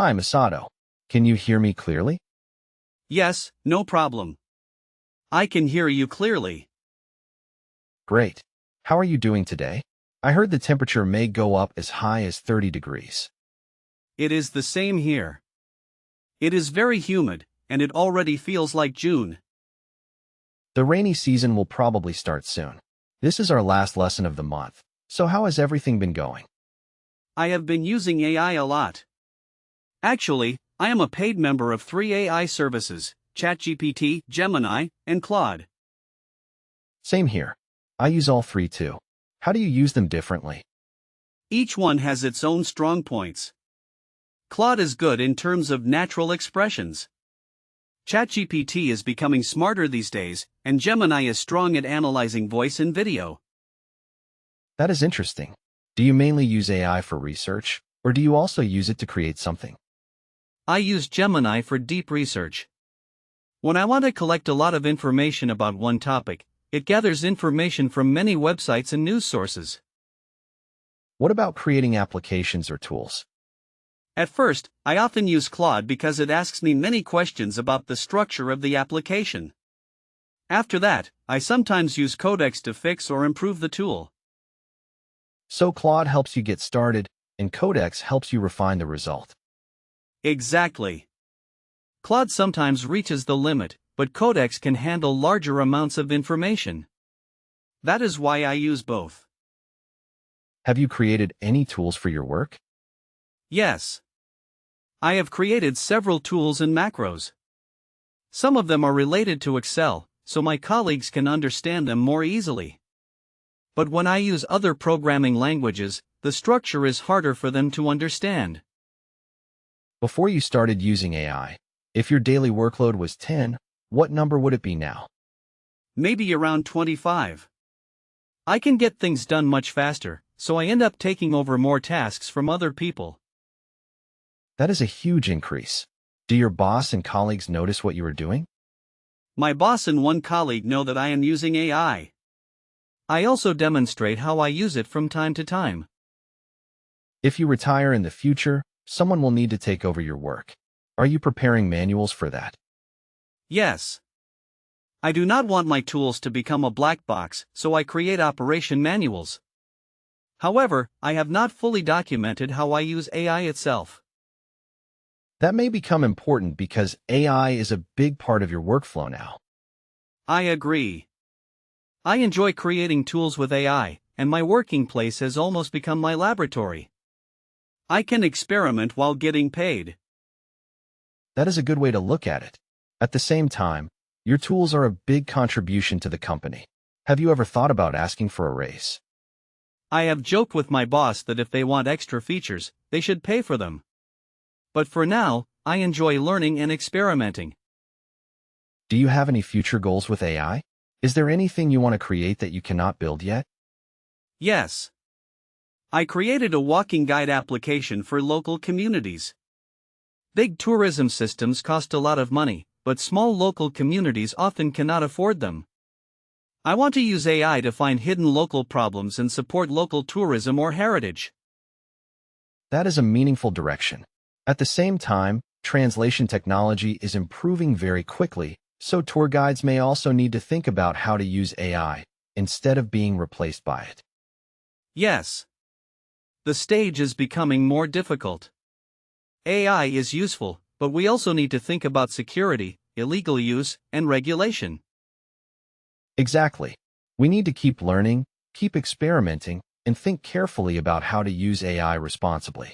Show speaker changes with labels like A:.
A: Hi, Masato. Can you hear me clearly?
B: Yes, no problem. I can hear you clearly.
A: Great. How are you doing today? I heard the temperature may go up as high as 30 degrees.
B: It is the same here. It is very humid, and it already feels like June.
A: The rainy season will probably start soon. This is our last lesson of the month. So how has everything been going?
B: I have been using AI a lot. Actually, I am a paid member of 3 AI services, ChatGPT, Gemini, and Claude.
A: Same here. I use all three too. How do you use them differently?
B: Each one has its own strong points. Claude is good in terms of natural expressions. ChatGPT is becoming smarter these days, and Gemini is strong at analyzing voice and video.
A: That is interesting. Do you mainly use AI for research, or do you also use it to create something?
B: I use Gemini for deep research. When I want to collect a lot of information about one topic, it gathers information from many websites and news sources.
A: What about creating applications or tools?
B: At first, I often use Claude because it asks me many questions about the structure of the application. After that, I sometimes use Codex to fix or improve the tool.
A: So Claude helps you get started, and Codex helps you refine the result.
B: Exactly. Claude sometimes reaches the limit, but Codex can handle larger amounts of information. That is why I use both.
A: Have you created any tools for your work?
B: Yes. I have created several tools and macros. Some of them are related to Excel, so my colleagues can understand them more easily. But when I use other programming languages, the structure is harder for them to understand.
A: Before you started using AI, if your daily workload was 10, what number would it be now?
B: Maybe around 25. I can get things done much faster, so I end up taking over more tasks from other people.
A: That is a huge increase. Do your boss and colleagues notice what you are doing?
B: My boss and one colleague know that I am using AI. I also demonstrate how I use it from time to time.
A: If you retire in the future, someone will need to take over your work. Are you preparing manuals for that?
B: Yes. I do not want my tools to become a black box, so I create operation manuals. However, I have not fully documented how I use AI itself.
A: That may become important because AI is a big part of your workflow now.
B: I agree. I enjoy creating tools with AI, and my working place has almost become my laboratory. I can experiment while getting paid.
A: That is a good way to look at it. At the same time, your tools are a big contribution to the company. Have you ever thought about asking for a raise?
B: I have joked with my boss that if they want extra features, they should pay for them. But for now, I enjoy learning and experimenting.
A: Do you have any future goals with AI? Is there anything you want to create that you cannot build yet?
B: Yes. I created a walking guide application for local communities. Big tourism systems cost a lot of money, but small local communities often cannot afford them. I want to use AI to find hidden local problems and support local tourism or heritage.
A: That is a meaningful direction. At the same time, translation technology is improving very quickly, so tour guides may also need to think about how to use AI instead of being replaced by it.
B: Yes. The stage is becoming more difficult. AI is useful, but we also need to think about security, illegal use, and regulation.
A: Exactly. We need to keep learning, keep experimenting, and think carefully about how to use AI responsibly.